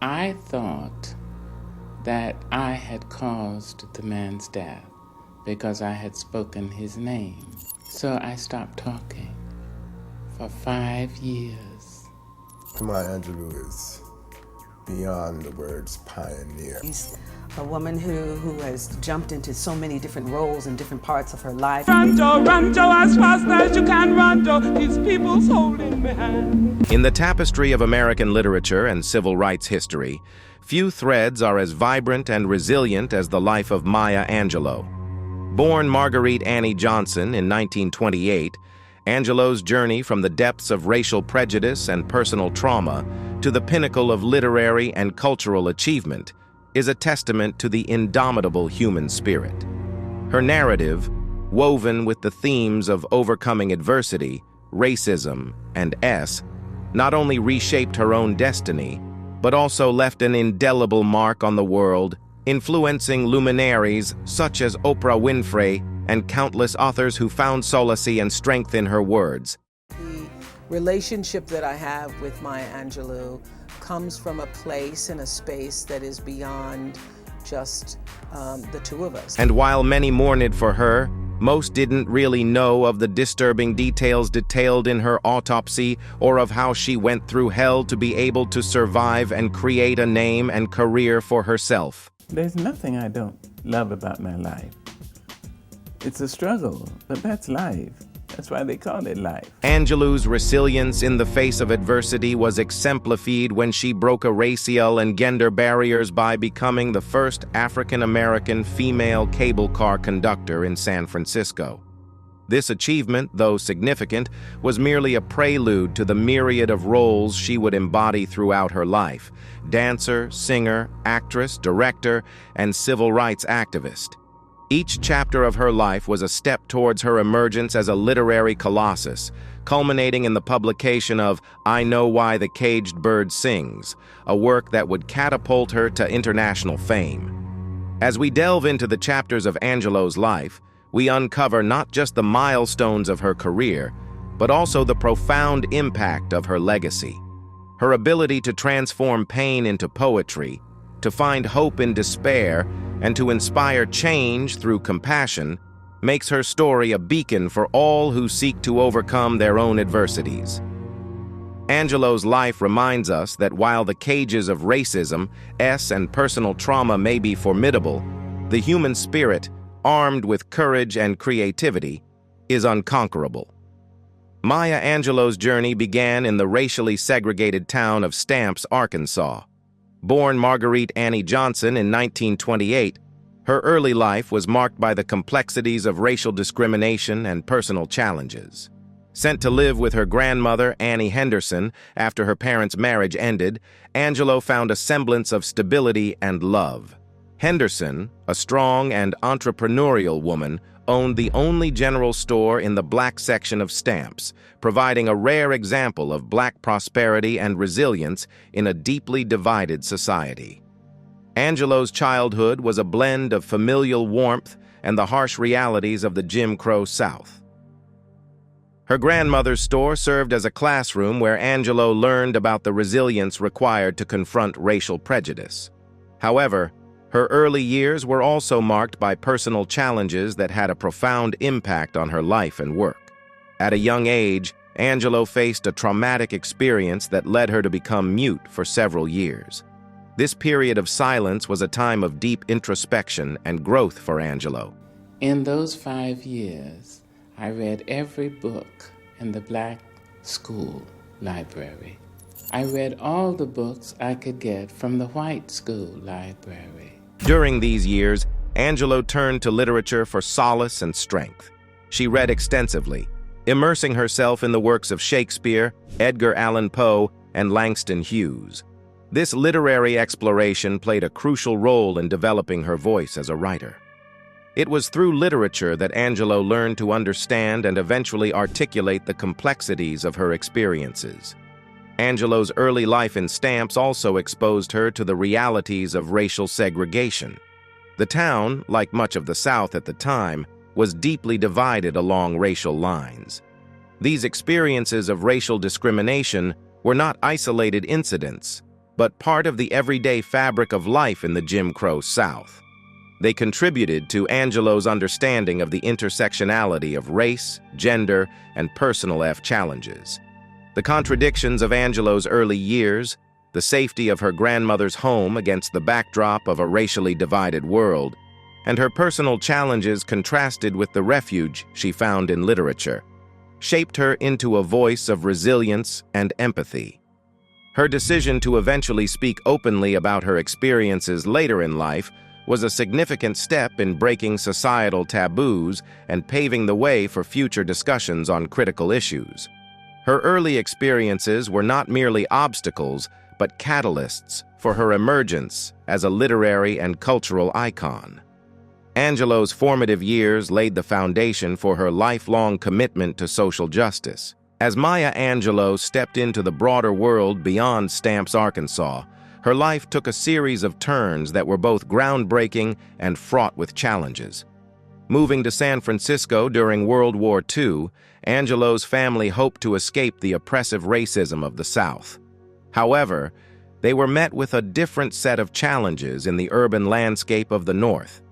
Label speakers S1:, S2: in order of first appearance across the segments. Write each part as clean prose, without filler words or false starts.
S1: I thought that I had caused the man's death because I had spoken his name. So I stopped talking for 5 years.
S2: Maya Angelou is beyond the words pioneer.
S3: She's a woman who has jumped into so many different roles in different parts of her life.
S4: Run, Joe, as fast as you can run, Joe. These people's holding me hand.
S5: In the tapestry of American literature and civil rights history, few threads are as vibrant and resilient as the life of Maya Angelou. Born Marguerite Annie Johnson in 1928, Angelou's journey from the depths of racial prejudice and personal trauma to the pinnacle of literary and cultural achievement is a testament to the indomitable human spirit. Her narrative, woven with the themes of overcoming adversity, racism, and not only reshaped her own destiny, but also left an indelible mark on the world, influencing luminaries such as Oprah Winfrey and countless authors who found solace and strength in her words.
S3: The relationship that I have with Maya Angelou comes from a place and a space that is beyond just the two of us.
S5: And while many mourned for her, most didn't really know of the disturbing details detailed in her autopsy or of how she went through hell to be able to survive and create a name and career for herself.
S6: There's nothing I don't love about my life. It's a struggle, but that's life. That's why they call it life.
S5: Angelou's resilience in the face of adversity was exemplified when she broke racial and gender barriers by becoming the first African-American female cable car conductor in San Francisco. This achievement, though significant, was merely a prelude to the myriad of roles she would embody throughout her life: dancer, singer, actress, director, and civil rights activist. Each chapter of her life was a step towards her emergence as a literary colossus, culminating in the publication of I Know Why the Caged Bird Sings, a work that would catapult her to international fame. As we delve into the chapters of Angelou's life, we uncover not just the milestones of her career, but also the profound impact of her legacy. Her ability to transform pain into poetry, to find hope in despair, and to inspire change through compassion, makes her story a beacon for all who seek to overcome their own adversities. Angelou's life reminds us that while the cages of racism, and personal trauma may be formidable, the human spirit, armed with courage and creativity, is unconquerable. Maya Angelou's journey began in the racially segregated town of Stamps, Arkansas. Born Marguerite Annie Johnson in 1928, her early life was marked by the complexities of racial discrimination and personal challenges. Sent to live with her grandmother, Annie Henderson, after her parents' marriage ended, Angelou found a semblance of stability and love. Henderson, a strong and entrepreneurial woman, owned the only general store in the black section of Stamps, providing a rare example of black prosperity and resilience in a deeply divided society. Angelou's childhood was a blend of familial warmth and the harsh realities of the Jim Crow South. Her grandmother's store served as a classroom where Angelou learned about the resilience required to confront racial prejudice. However, her early years were also marked by personal challenges that had a profound impact on her life and work. At a young age, Angelou faced a traumatic experience that led her to become mute for several years. This period of silence was a time of deep introspection and growth for Angelou.
S1: In those 5 years, I read every book in the black school library. I read all the books I could get from the white school library.
S5: During these years, Angelou turned to literature for solace and strength. She read extensively, immersing herself in the works of Shakespeare, Edgar Allan Poe, and Langston Hughes. This literary exploration played a crucial role in developing her voice as a writer. It was through literature that Angelou learned to understand and eventually articulate the complexities of her experiences. Angelou's early life in Stamps also exposed her to the realities of racial segregation. The town, like much of the South at the time, was deeply divided along racial lines. These experiences of racial discrimination were not isolated incidents. but part of the everyday fabric of life in the Jim Crow South. They contributed to Angelou's understanding of the intersectionality of race, gender, and personal challenges. The contradictions of Angelou's early years, the safety of her grandmother's home against the backdrop of a racially divided world, and her personal challenges contrasted with the refuge she found in literature, shaped her into a voice of resilience and empathy. Her decision to eventually speak openly about her experiences later in life was a significant step in breaking societal taboos and paving the way for future discussions on critical issues. Her early experiences were not merely obstacles, but catalysts for her emergence as a literary and cultural icon. Angelou's formative years laid the foundation for her lifelong commitment to social justice. As Maya Angelou stepped into the broader world beyond Stamps, Arkansas, her life took a series of turns that were both groundbreaking and fraught with challenges. Moving to San Francisco during World War II, Angelou's family hoped to escape the oppressive racism of the South. However, they were met with a different set of challenges in the urban landscape of the North.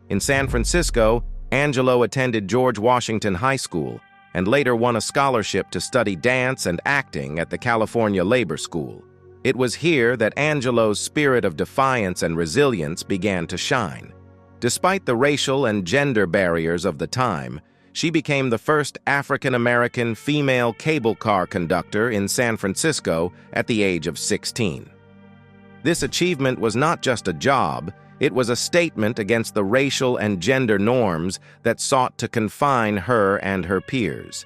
S5: In San Francisco, Angelou attended George Washington High School and later won a scholarship to study dance and acting at the California Labor School. It was here that Angelou's spirit of defiance and resilience began to shine. Despite the racial and gender barriers of the time, she became the first African-American female cable car conductor in San Francisco at the age of 16. This achievement was not just a job, it was a statement against the racial and gender norms that sought to confine her and her peers.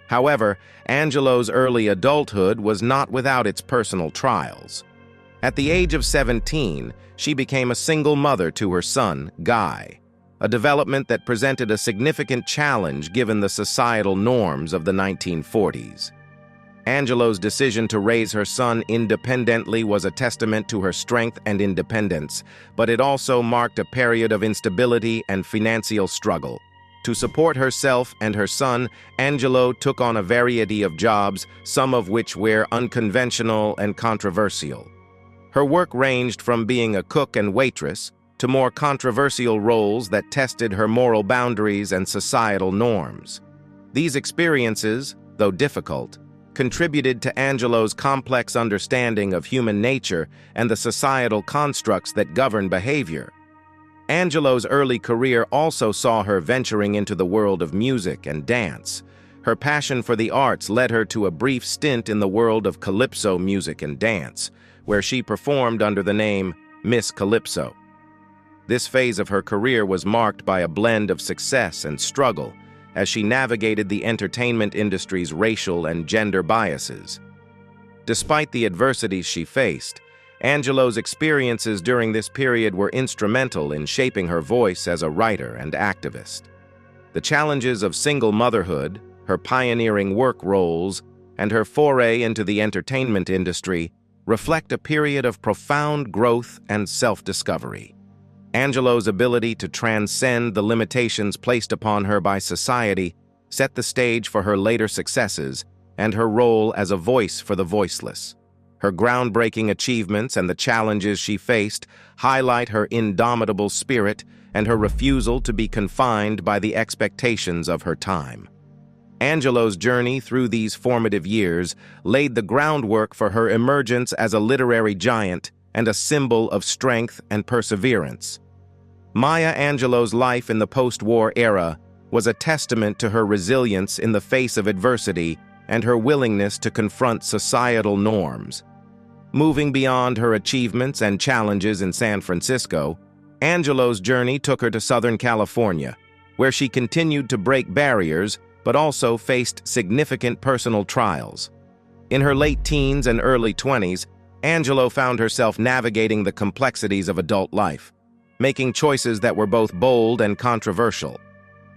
S5: However, Angelou's early adulthood was not without its personal trials. At the age of 17, she became a single mother to her son, Guy, a development that presented a significant challenge given the societal norms of the 1940s. Angelou's decision to raise her son independently was a testament to her strength and independence, but it also marked a period of instability and financial struggle. To support herself and her son, Angelou took on a variety of jobs, some of which were unconventional and controversial. Her work ranged from being a cook and waitress to more controversial roles that tested her moral boundaries and societal norms. These experiences, though difficult, contributed to Angelou's complex understanding of human nature and the societal constructs that govern behavior. Angelou's early career also saw her venturing into the world of music and dance. Her passion for the arts led her to a brief stint in the world of calypso music and dance, where she performed under the name Miss Calypso. This phase of her career was marked by a blend of success and struggle, as she navigated the entertainment industry's racial and gender biases. Despite the adversities she faced, Angelou's experiences during this period were instrumental in shaping her voice as a writer and activist. The challenges of single motherhood, her pioneering work roles, and her foray into the entertainment industry reflect a period of profound growth and self-discovery. Angelou's ability to transcend the limitations placed upon her by society set the stage for her later successes and her role as a voice for the voiceless. Her groundbreaking achievements and the challenges she faced highlight her indomitable spirit and her refusal to be confined by the expectations of her time. Angelou's journey through these formative years laid the groundwork for her emergence as a literary giant and a symbol of strength and perseverance. Maya Angelou's life in the post-war era was a testament to her resilience in the face of adversity and her willingness to confront societal norms. Moving beyond her achievements and challenges in San Francisco, Angelou's journey took her to Southern California, where she continued to break barriers but also faced significant personal trials. In her late teens and early 20s, Angelou found herself navigating the complexities of adult life, making choices that were both bold and controversial.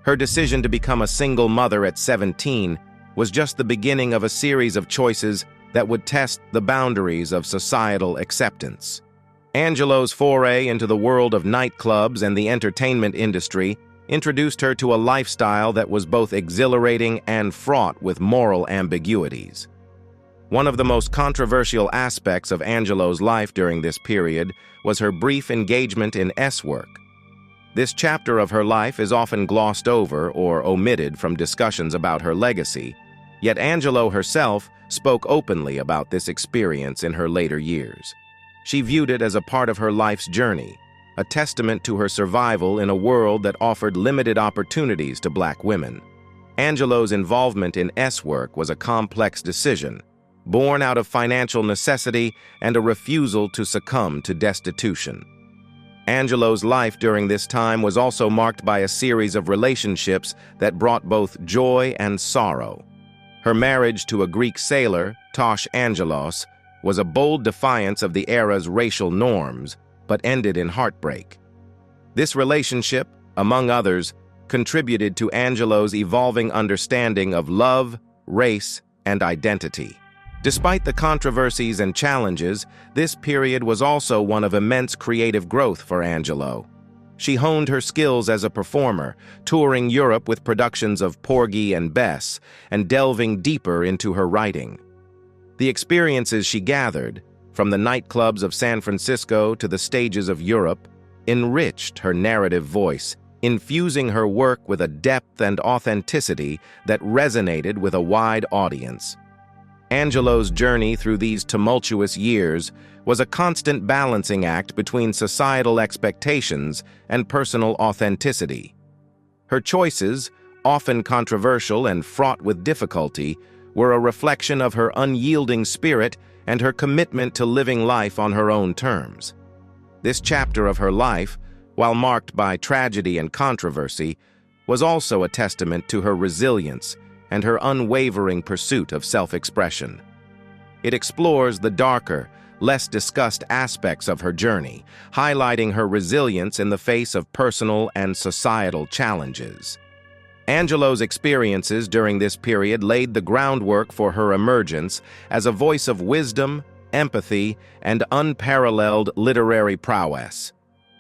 S5: Her decision to become a single mother at 17 was just the beginning of a series of choices that would test the boundaries of societal acceptance. Angelou's foray into the world of nightclubs and the entertainment industry introduced her to a lifestyle that was both exhilarating and fraught with moral ambiguities. One of the most controversial aspects of Angelou's life during this period was her brief engagement in S-work. This chapter of her life is often glossed over or omitted from discussions about her legacy, yet Angelou herself spoke openly about this experience in her later years. She viewed it as a part of her life's journey, a testament to her survival in a world that offered limited opportunities to Black women. Angelou's involvement in S-work was a complex decision, born out of financial necessity and a refusal to succumb to destitution. Angelou's life during this time was also marked by a series of relationships that brought both joy and sorrow. Her marriage to a Greek sailor, Tosh Angelos, was a bold defiance of the era's racial norms, but ended in heartbreak. This relationship, among others, contributed to Angelou's evolving understanding of love, race, and identity. Despite the controversies and challenges, this period was also one of immense creative growth for Angelou. She honed her skills as a performer, touring Europe with productions of Porgy and Bess, and delving deeper into her writing. The experiences she gathered, from the nightclubs of San Francisco to the stages of Europe, enriched her narrative voice, infusing her work with a depth and authenticity that resonated with a wide audience. Angelou's journey through these tumultuous years was a constant balancing act between societal expectations and personal authenticity. Her choices, often controversial and fraught with difficulty, were a reflection of her unyielding spirit and her commitment to living life on her own terms. This chapter of her life, while marked by tragedy and controversy, was also a testament to her resilience and her unwavering pursuit of self-expression. It explores the darker, less discussed aspects of her journey, highlighting her resilience in the face of personal and societal challenges. Angelou's experiences during this period laid the groundwork for her emergence as a voice of wisdom, empathy, and unparalleled literary prowess.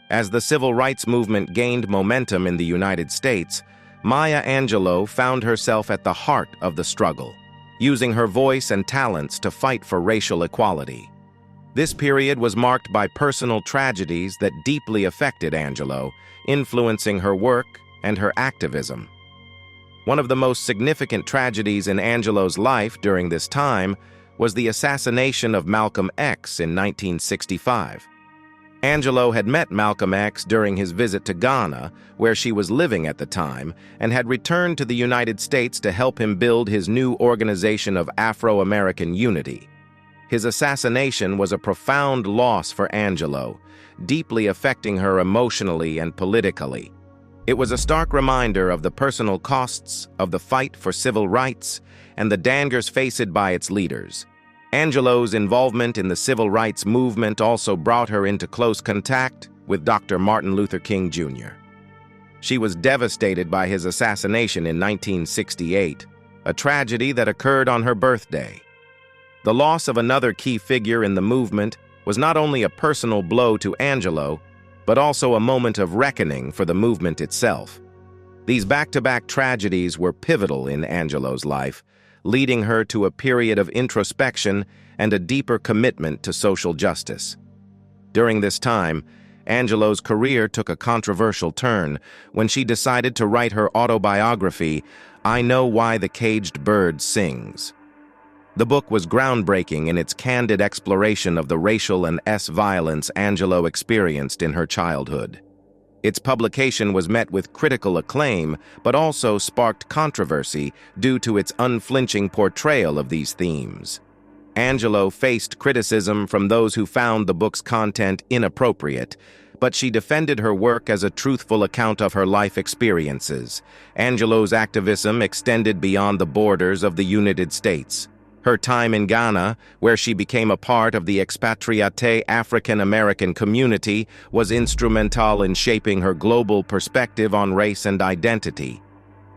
S5: As the civil rights movement gained momentum in the United States, Maya Angelou found herself at the heart of the struggle, using her voice and talents to fight for racial equality. This period was marked by personal tragedies that deeply affected Angelou, influencing her work and her activism. One of the most significant tragedies in Angelou's life during this time was the assassination of Malcolm X in 1965. Angelou had met Malcolm X during his visit to Ghana, where she was living at the time, and had returned to the United States to help him build his new organization of Afro-American unity. His assassination was a profound loss for Angelou, deeply affecting her emotionally and politically. It was a stark reminder of the personal costs of the fight for civil rights and the dangers faced by its leaders. Angelou's involvement in the civil rights movement also brought her into close contact with Dr. Martin Luther King Jr. She was devastated by his assassination in 1968, a tragedy that occurred on her birthday. The loss of another key figure in the movement was not only a personal blow to Angelou, but also a moment of reckoning for the movement itself. These back-to-back tragedies were pivotal in Angelou's life, leading her to a period of introspection and a deeper commitment to social justice. During this time, Angelou's career took a controversial turn when she decided to write her autobiography, I Know Why the Caged Bird Sings. The book was groundbreaking in its candid exploration of the racial and violence Angelou experienced in her childhood. Its publication was met with critical acclaim, but also sparked controversy due to its unflinching portrayal of these themes. Angelou faced criticism from those who found the book's content inappropriate, but she defended her work as a truthful account of her life experiences. Angelou's activism extended beyond the borders of the United States. Her time in Ghana, where she became a part of the expatriate African-American community, was instrumental in shaping her global perspective on race and identity.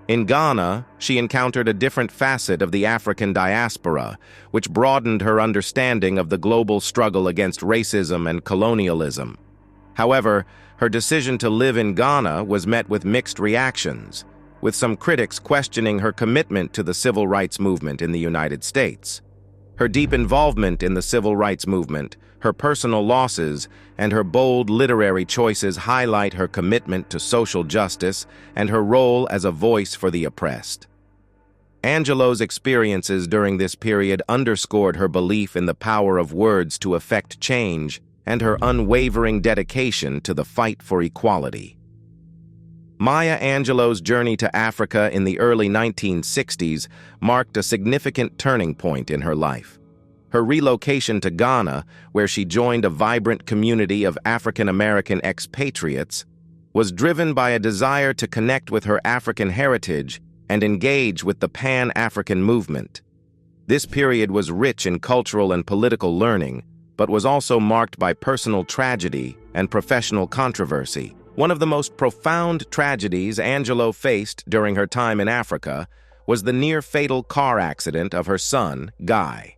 S5: In Ghana, she encountered a different facet of the African diaspora, which broadened her understanding of the global struggle against racism and colonialism. However, her decision to live in Ghana was met with mixed reactions, with some critics questioning her commitment to the civil rights movement in the United States. Her deep involvement in the civil rights movement, her personal losses, and her bold literary choices highlight her commitment to social justice and her role as a voice for the oppressed. Angelou's experiences during this period underscored her belief in the power of words to effect change and her unwavering dedication to the fight for equality. Maya Angelou's journey to Africa in the early 1960s marked a significant turning point in her life. Her relocation to Ghana, where she joined a vibrant community of African-American expatriates, was driven by a desire to connect with her African heritage and engage with the Pan-African movement. This period was rich in cultural and political learning, but was also marked by personal tragedy and professional controversy. One of the most profound tragedies Angelou faced during her time in Africa was the near-fatal car accident of her son, Guy.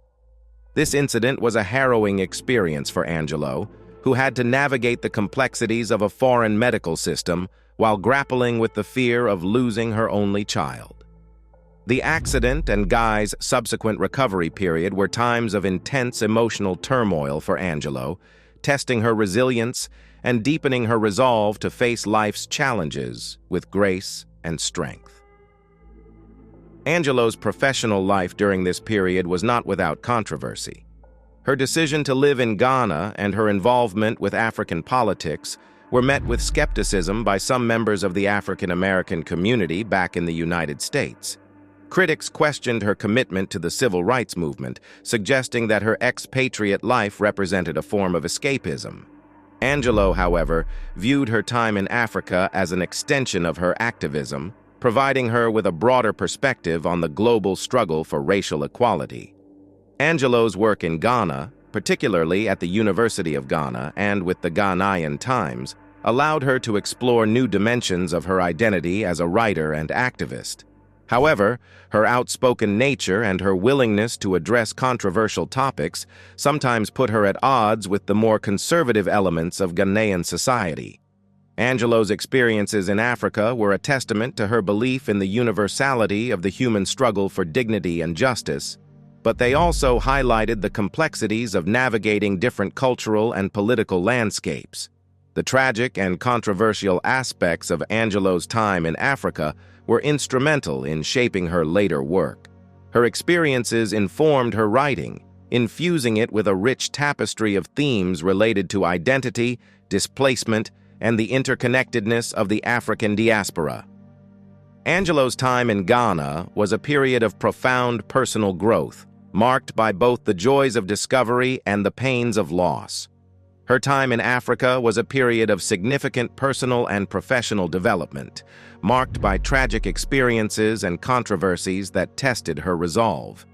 S5: This incident was a harrowing experience for Angelou, who had to navigate the complexities of a foreign medical system while grappling with the fear of losing her only child. The accident and Guy's subsequent recovery period were times of intense emotional turmoil for Angelou, testing her resilience and deepening her resolve to face life's challenges with grace and strength. Angelou's professional life during this period was not without controversy. Her decision to live in Ghana and her involvement with African politics were met with skepticism by some members of the African-American community back in the United States. Critics questioned her commitment to the civil rights movement, suggesting that her expatriate life represented a form of escapism. Angelou, however, viewed her time in Africa as an extension of her activism, providing her with a broader perspective on the global struggle for racial equality. Angelou's work in Ghana, particularly at the University of Ghana and with the Ghanaian Times, allowed her to explore new dimensions of her identity as a writer and activist. However, her outspoken nature and her willingness to address controversial topics sometimes put her at odds with the more conservative elements of Ghanaian society. Angelou's experiences in Africa were a testament to her belief in the universality of the human struggle for dignity and justice, but they also highlighted the complexities of navigating different cultural and political landscapes. The tragic and controversial aspects of Angelou's time in Africa were instrumental in shaping her later work. Her experiences informed her writing, infusing it with a rich tapestry of themes related to identity, displacement, and the interconnectedness of the African diaspora. Angelou's time in Ghana was a period of profound personal growth, marked by both the joys of discovery and the pains of loss. Her time in Africa was a period of significant personal and professional development, marked by tragic experiences and controversies that tested her resolve.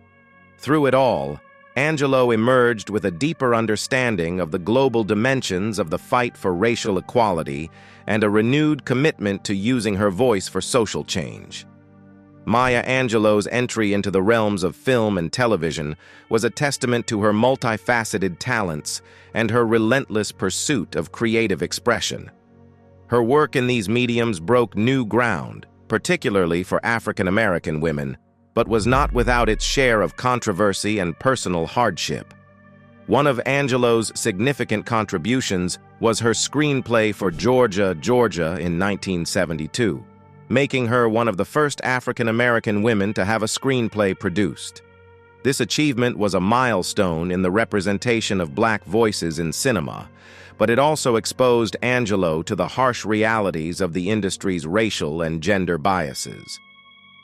S5: Through it all, Angelou emerged with a deeper understanding of the global dimensions of the fight for racial equality and a renewed commitment to using her voice for social change. Maya Angelou's entry into the realms of film and television was a testament to her multifaceted talents and her relentless pursuit of creative expression. Her work in these mediums broke new ground, particularly for African-American women, but was not without its share of controversy and personal hardship. One of Angelou's significant contributions was her screenplay for Georgia, Georgia in 1972, making her one of the first African-American women to have a screenplay produced. This achievement was a milestone in the representation of Black voices in cinema, but it also exposed Angelou to the harsh realities of the industry's racial and gender biases.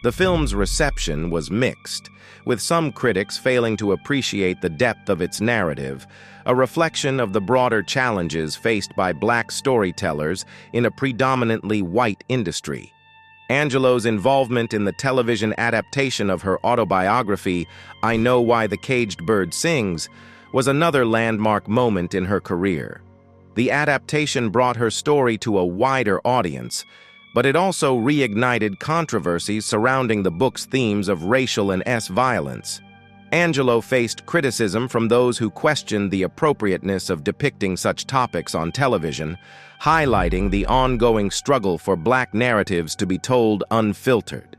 S5: The film's reception was mixed, with some critics failing to appreciate the depth of its narrative, a reflection of the broader challenges faced by Black storytellers in a predominantly white industry. Angelou's involvement in the television adaptation of her autobiography, I Know Why the Caged Bird Sings, was another landmark moment in her career. The adaptation brought her story to a wider audience, but it also reignited controversies surrounding the book's themes of racial and violence. Angelou faced criticism from those who questioned the appropriateness of depicting such topics on television, highlighting the ongoing struggle for Black narratives to be told unfiltered.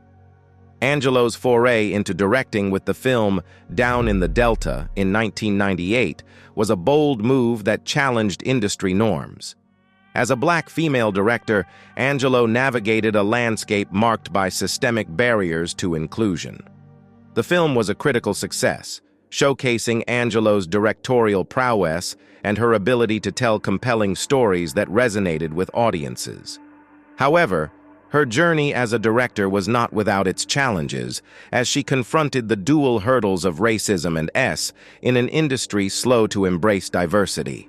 S5: Angelou's foray into directing with the film Down in the Delta in 1998 was a bold move that challenged industry norms. As a black female director, Angelou navigated a landscape marked by systemic barriers to inclusion. The film was a critical success, showcasing Angelou's directorial prowess and her ability to tell compelling stories that resonated with audiences. However, her journey as a director was not without its challenges, as she confronted the dual hurdles of racism and in an industry slow to embrace diversity.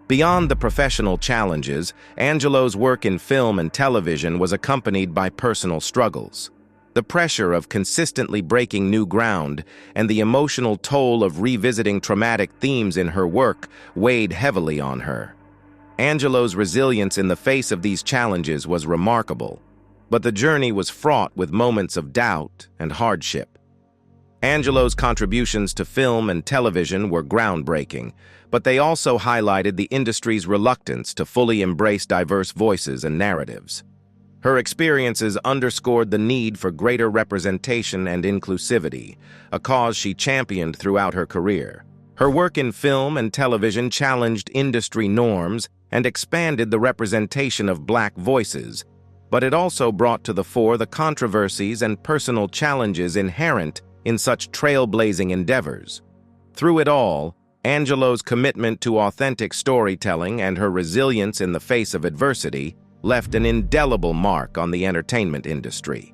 S5: Beyond the professional challenges, Angelou's work in film and television was accompanied by personal struggles. The pressure of consistently breaking new ground and the emotional toll of revisiting traumatic themes in her work weighed heavily on her. Angelou's resilience in the face of these challenges was remarkable, but the journey was fraught with moments of doubt and hardship. Angelou's contributions to film and television were groundbreaking, but they also highlighted the industry's reluctance to fully embrace diverse voices and narratives. Her experiences underscored the need for greater representation and inclusivity, a cause she championed throughout her career. Her work in film and television challenged industry norms and expanded the representation of black voices, but it also brought to the fore the controversies and personal challenges inherent in such trailblazing endeavors. Through it all, Angelou's commitment to authentic storytelling and her resilience in the face of adversity left an indelible mark on the entertainment industry.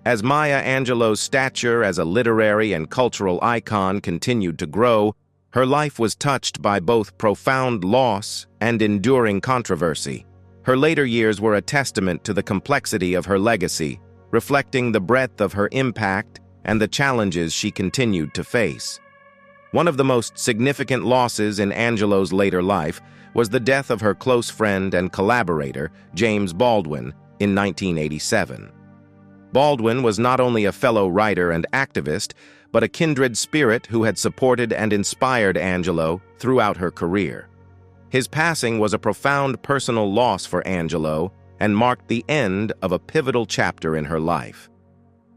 S5: As Maya Angelou's stature as a literary and cultural icon continued to grow, her life was touched by both profound loss and enduring controversy. Her later years were a testament to the complexity of her legacy, reflecting the breadth of her impact and the challenges she continued to face. One of the most significant losses in Angelou's later life was the death of her close friend and collaborator, James Baldwin, in 1987. Baldwin was not only a fellow writer and activist, but a kindred spirit who had supported and inspired Angelou throughout her career. His passing was a profound personal loss for Angelou and marked the end of a pivotal chapter in her life.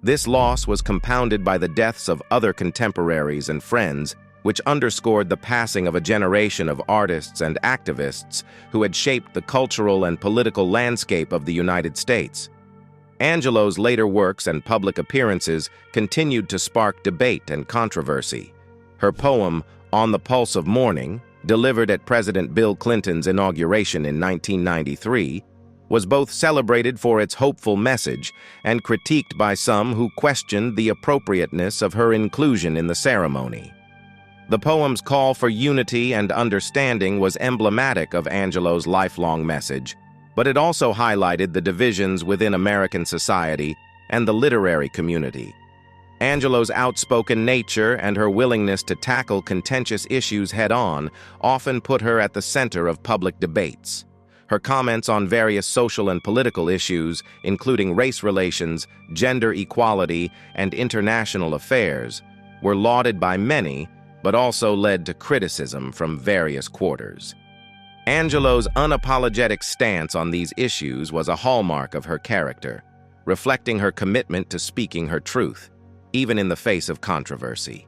S5: This loss was compounded by the deaths of other contemporaries and friends, which underscored the passing of a generation of artists and activists who had shaped the cultural and political landscape of the United States. Angelou's later works and public appearances continued to spark debate and controversy. Her poem, On the Pulse of Morning, delivered at President Bill Clinton's inauguration in 1993, was both celebrated for its hopeful message and critiqued by some who questioned the appropriateness of her inclusion in the ceremony. The poem's call for unity and understanding was emblematic of Angelou's lifelong message, but it also highlighted the divisions within American society and the literary community. Angelou's outspoken nature and her willingness to tackle contentious issues head-on often put her at the center of public debates. Her comments on various social and political issues, including race relations, gender equality, and international affairs, were lauded by many, but also led to criticism from various quarters. Angelou's unapologetic stance on these issues was a hallmark of her character, reflecting her commitment to speaking her truth, even in the face of controversy.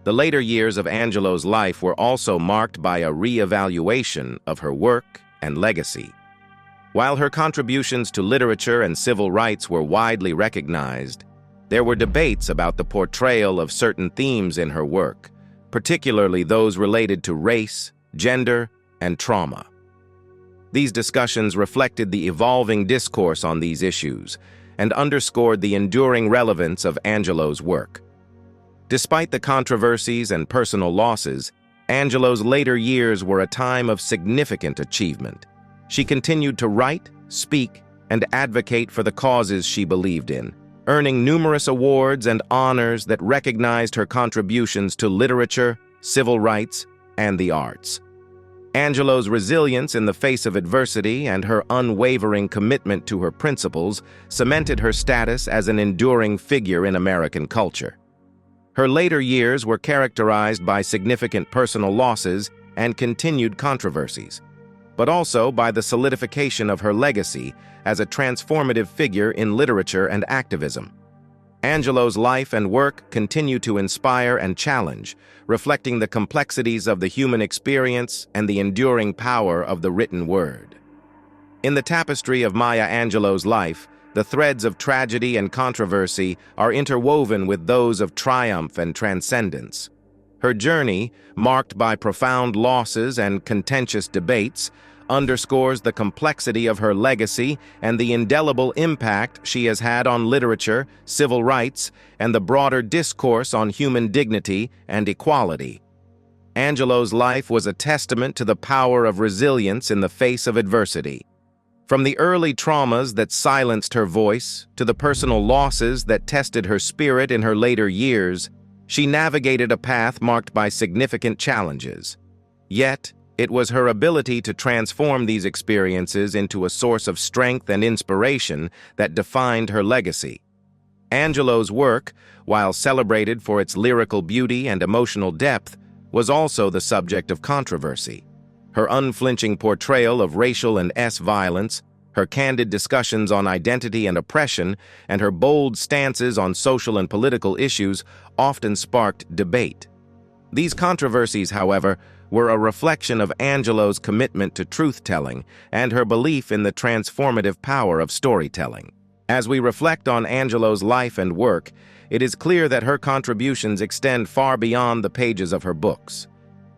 S5: The later years of Angelou's life were also marked by a re-evaluation of her work and legacy. While her contributions to literature and civil rights were widely recognized, there were debates about the portrayal of certain themes in her work, particularly those related to race, gender, and trauma. These discussions reflected the evolving discourse on these issues and underscored the enduring relevance of Angelou's work. Despite the controversies and personal losses, Angelou's later years were a time of significant achievement. She continued to write, speak, and advocate for the causes she believed in, earning numerous awards and honors that recognized her contributions to literature, civil rights, and the arts. Angelou's resilience in the face of adversity and her unwavering commitment to her principles cemented her status as an enduring figure in American culture. Her later years were characterized by significant personal losses and continued controversies, but also by the solidification of her legacy as a transformative figure in literature and activism. Angelou's life and work continue to inspire and challenge, reflecting the complexities of the human experience and the enduring power of the written word. In the tapestry of Maya Angelou's life, the threads of tragedy and controversy are interwoven with those of triumph and transcendence. Her journey, marked by profound losses and contentious debates, underscores the complexity of her legacy and the indelible impact she has had on literature, civil rights, and the broader discourse on human dignity and equality. Angelou's life was a testament to the power of resilience in the face of adversity. From the early traumas that silenced her voice to the personal losses that tested her spirit in her later years, she navigated a path marked by significant challenges. Yet, it was her ability to transform these experiences into a source of strength and inspiration that defined her legacy. Angelou's work, while celebrated for its lyrical beauty and emotional depth, was also the subject of controversy. Her unflinching portrayal of racial and violence, her candid discussions on identity and oppression, and her bold stances on social and political issues often sparked debate. These controversies, however, were a reflection of Angelou's commitment to truth-telling and her belief in the transformative power of storytelling. As we reflect on Angelou's life and work, it is clear that her contributions extend far beyond the pages of her books.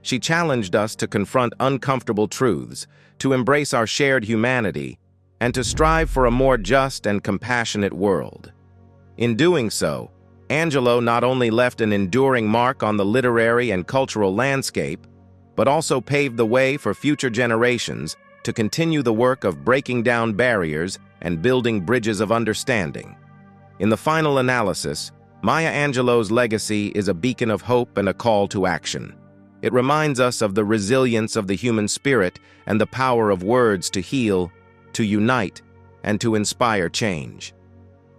S5: She challenged us to confront uncomfortable truths, to embrace our shared humanity, and to strive for a more just and compassionate world. In doing so, Angelou not only left an enduring mark on the literary and cultural landscape, but also paved the way for future generations to continue the work of breaking down barriers and building bridges of understanding. In the final analysis, Maya Angelou's legacy is a beacon of hope and a call to action. It reminds us of the resilience of the human spirit and the power of words to heal, to unite, and to inspire change.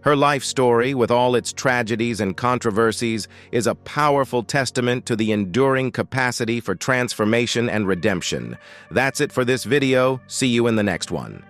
S5: Her life story, with all its tragedies and controversies, is a powerful testament to the enduring capacity for transformation and redemption. That's it for this video. See you in the next one.